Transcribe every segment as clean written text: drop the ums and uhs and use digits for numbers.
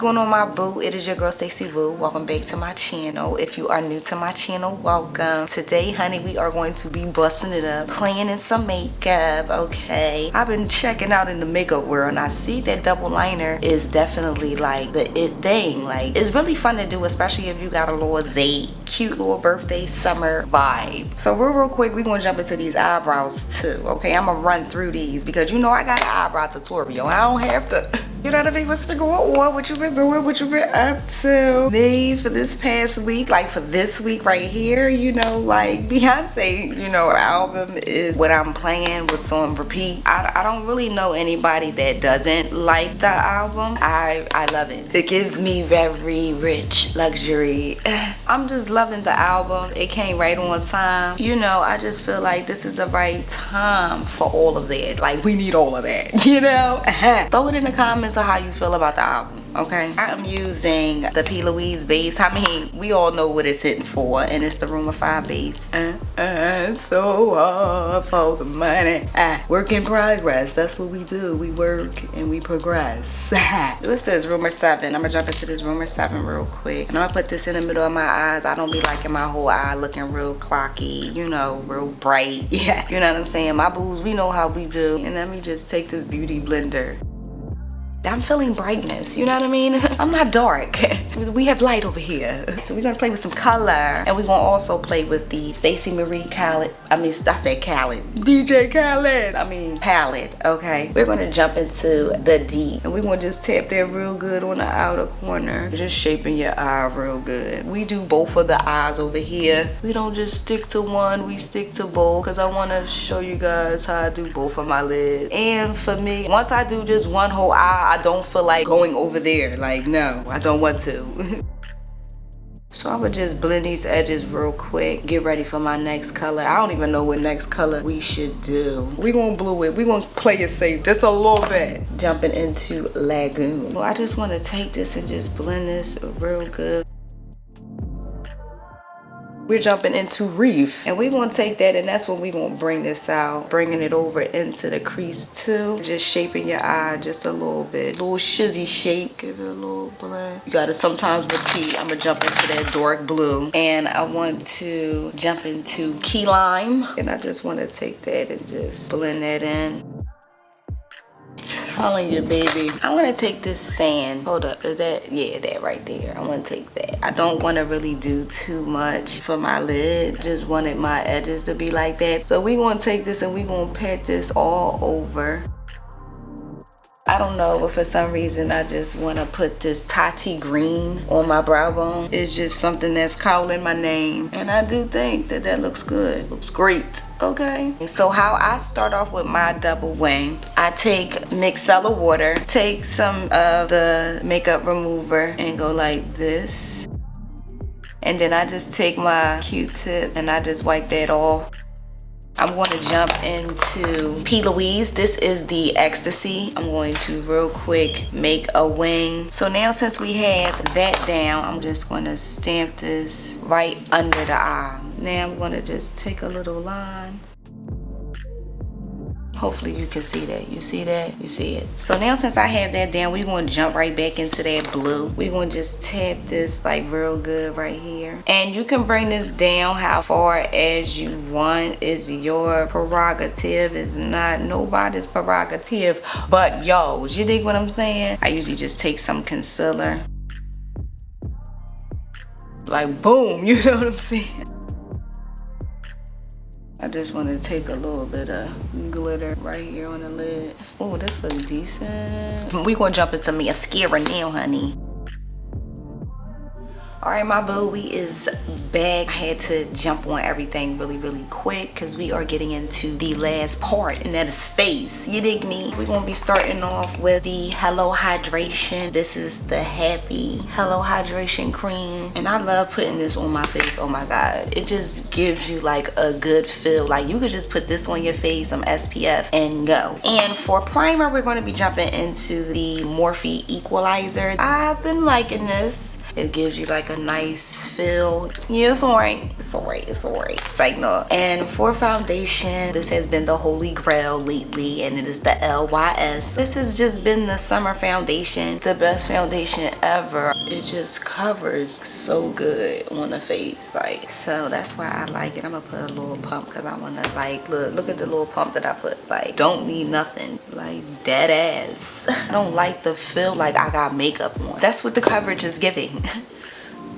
going on, my boo? It is your girl Stacey Woo. Welcome back to my channel. If you are new to my channel, welcome. Today, honey, we are going to be busting it up, playing in some makeup. Okay, I've been checking out in the makeup world and I see that double liner is definitely like the it thing. Like, it's really fun to do, especially if you got a little cute little birthday summer vibe. So real quick, we're gonna jump into these eyebrows too. Okay, I'm gonna run through these because you know I got an eyebrow tutorial. I don't have to. You know what I mean? What's been going on? What you been doing? What you been up to? Me for this past week, like for this week right here, you know, like Beyonce, you know, her album is what I'm playing, what's on repeat. I don't really know anybody that doesn't like the album. I love it. It gives me very rich luxury. I'm just loving the album. It came right on time. You know, I just feel like this is the right time for all of that. Like, we need all of that, you know? Throw it in the comments of how you feel about the album. Okay, I am using the P. Louise base. I mean, we all know what it's hitting for, and it's the Room of 5 base. So hard for the money. Work in progress. That's what we do. We work and we progress. What's this? Rumor 7. I'm gonna jump into this Rumor 7 real quick, and I'm gonna put this in the middle of my eyes. I don't be liking my whole eye looking real clocky, you know, real bright. Yeah, you know what I'm saying? My boos, we know how we do. And let me just take this beauty blender. I'm feeling brightness, you know what I mean? I'm not dark. We have light over here. So we're gonna play with some color. And we're gonna also play with the Stacey Marie Khaled. I said Khaled. DJ Khaled. Palette, okay? We're gonna jump into the D. And we're gonna just tap that real good on the outer corner. Just shaping your eye real good. We do both of the eyes over here. We don't just stick to one, we stick to both. Cause I wanna show you guys how I do both of my lids. And for me, once I do just one whole eye, I don't feel like going over there. Like, no, I don't want to. So I would just blend these edges real quick. Get ready for my next color. I don't even know what next color we should do. We're gonna blue it. We're gonna play it safe just a little bit. Jumping into Lagoon. Well, I just want to take this and just blend this real good. We're jumping into Reef, and we're gonna take that, and that's when we're gonna bring this out, bringing it over into the crease too. Just shaping your eye just a little bit, little shizzy shape. Give it a little blend. You gotta sometimes repeat. I'm gonna jump into that dark blue, and I want to jump into Key Lime, and I just want to take that and just blend that in. Telling you, baby. I want to take this sand. Hold up, is that? Yeah, that right there. I want to take that. I don't want to really do too much for my lid. Just wanted my edges to be like that. So we gonna take this and we gonna pat this all over. I don't know, but for some reason I just want to put this Tati green on my brow bone. It's just something that's calling my name, and I do think that that looks good. Looks great. Okay, so how I start off with my double wing, I take micellar water, take some of the makeup remover and go like this, and then I just take my Q-tip and I just wipe that off. I'm going to jump into P. Louise. This is the Ecstasy. I'm going to real quick make a wing. So now since we have that down, I'm just going to stamp this right under the eye. Now I'm going to just take a little line. Hopefully you can see that. You see that? You see it. So now since I have that down, we're going to jump right back into that blue. We're going to just tap this like real good right here. And you can bring this down how far as you want. It's your prerogative. It's not nobody's prerogative but yours. You dig what I'm saying? I usually just take some concealer. Like boom, you know what I'm saying? I just want to take a little bit of glitter right here on the lid. Oh, this looks decent. We're going to jump into mascara now, honey. Alright, my boo, we is back. I had to jump on everything really quick because we are getting into the last part, and that is face. You dig me? We're going to be starting off with the Hello Hydration. This is the Happy Hello Hydration Cream, and I love putting this on my face. Oh my god, it just gives you like a good feel. Like you could just put this on your face, some SPF, and go. And for primer, we're going to be jumping into the Morphe Equalizer. I've been liking this. It gives you like a nice feel. Yeah, it's alright. It's alright. It's alright. It's like no. And for foundation, this has been the holy grail lately, and it is the LYS. This has just been the summer foundation, the best foundation ever. It just covers so good on the face, like, so that's why I like it. I'm gonna put a little pump because I want to like look at the little pump that I put. Like, don't need nothing, like dead ass. I don't like the feel like I got makeup on. That's what the coverage is giving.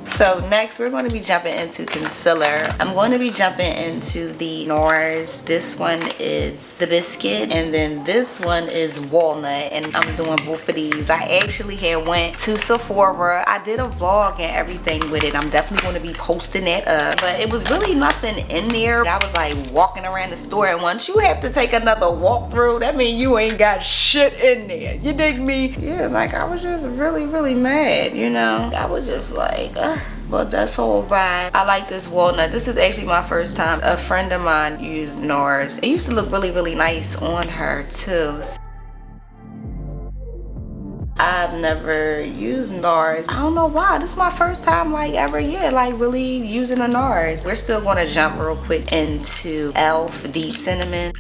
So next we're going to be jumping into concealer. I'm going to be jumping into the NARS. This one is the biscuit, and then this one is walnut, and I'm doing both of these. I actually had went to Sephora. I did a vlog and everything with it. I'm definitely going to be posting that up, but it was really nothing in there. I was like walking around the store, and once you have to take another walkthrough, that means you ain't got shit in there. You dig me? Yeah, like I was just really mad, you know. I was just like but that's alright. I like this walnut. This is actually my first time. A friend of mine used NARS. It used to look really nice on her too. I've never used NARS. I don't know why. This is my first time like ever, yeah, like really using a NARS. We're still gonna jump real quick into e.l.f. Deep Cinnamon.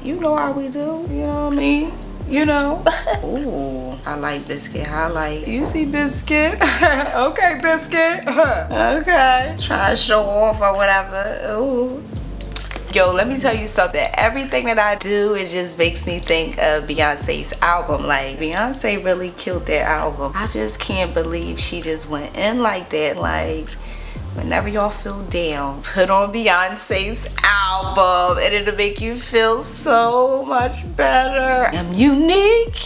You know how we do, you know what I mean? You know. Ooh, I like biscuit highlight. You see biscuit? Okay, biscuit. Okay. Try to show off or whatever. Ooh. Yo, let me tell you something. Everything that I do, it just makes me think of Beyonce's album. Like, Beyonce really killed that album. I just can't believe she just went in like that. Like, whenever y'all feel down, put on Beyonce's album and it'll make you feel so much better. I'm unique.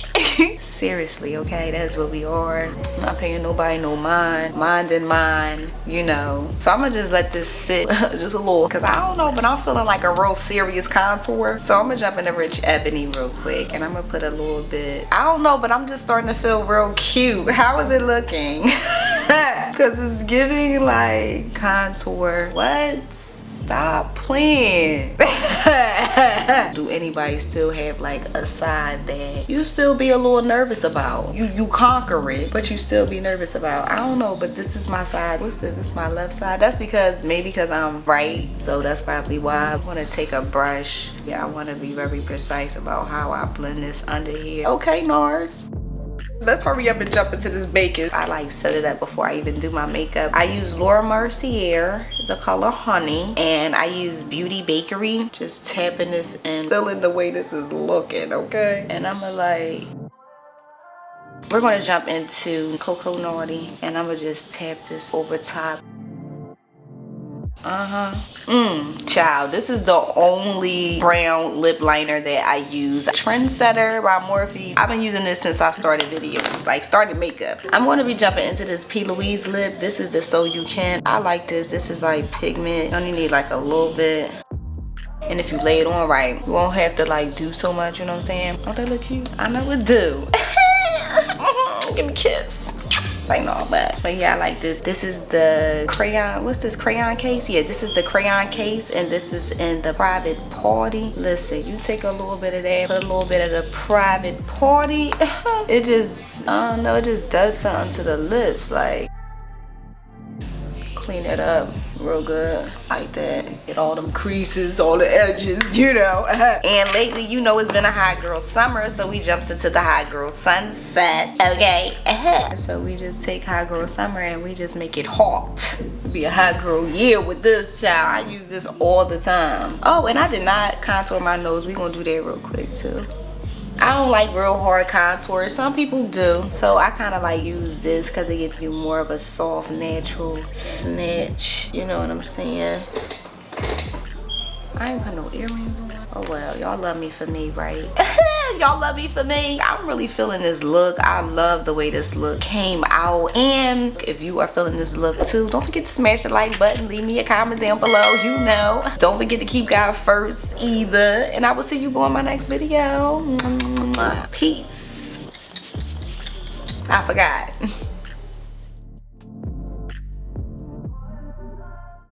Seriously, okay, that's what we are. I'm not paying nobody no mind. Minding mine, you know. So I'm gonna just let this sit just a little, because I don't know, but I'm feeling like a real serious contour. So I'm gonna jump into Rich Ebony real quick, and I'm gonna put a little bit. I don't know, but I'm just starting to feel real cute. How is it looking? Because it's giving like contour. What? Stop playing. Do anybody still have like a side that you still be a little nervous about? You conquer it, but you still be nervous about? I don't know, but this is my side. What's this? This is my left side. That's because maybe because I'm right, so that's probably why. I want to take a brush. Yeah, I want to be very precise about how I blend this under here. Okay, NARS. Let's hurry up and jump into this bacon. I like set it up before I even do my makeup. I use Laura Mercier, the color Honey, and I use Beauty Bakery. Just tapping this in, feeling the way this is looking, okay? And I'm gonna like, we're gonna jump into Cocoa Naughty, and I'm gonna just tap this over top. Child, this is the only brown lip liner that I use. Trendsetter by Morphe. I've been using this since I started videos, like started makeup. I'm going to be jumping into this P. Louise lip. This is the So You Can. I like this. This is like pigment. You only need like a little bit. And if you lay it on right, you won't have to like do so much, you know what I'm saying? Don't that look cute? I know it do. Give me a kiss. Like no, but yeah, I like this. This is the crayon. What's this crayon case? Yeah, this is the crayon case, and this is in the Private Party. Listen, you take a little bit of that, put a little bit of the Private Party. It just, I don't know, it just does something to the lips. Like, clean it up real good like that. Get all them creases, all the edges, you know. And lately, you know, it's been a hot girl summer, so we jumps into the hot girl sunset, okay? So we just take hot girl summer and we just make it hot. Be a hot girl year with this, child. I use this all the time. Oh, and I did not contour my nose. We gonna do that real quick too. I don't like real hard contours. Some people do. So I kind of like use this because it gives you more of a soft, natural snatch. You know what I'm saying? I ain't put no earrings on. Oh well, y'all love me for me, right? Y'all love me for me. I'm really feeling this look. I love the way this look came out. And if you are feeling this look too, don't forget to smash the like button. Leave me a comment down below, you know. Don't forget to keep God first either. And I will see you on my next video. Peace. I forgot.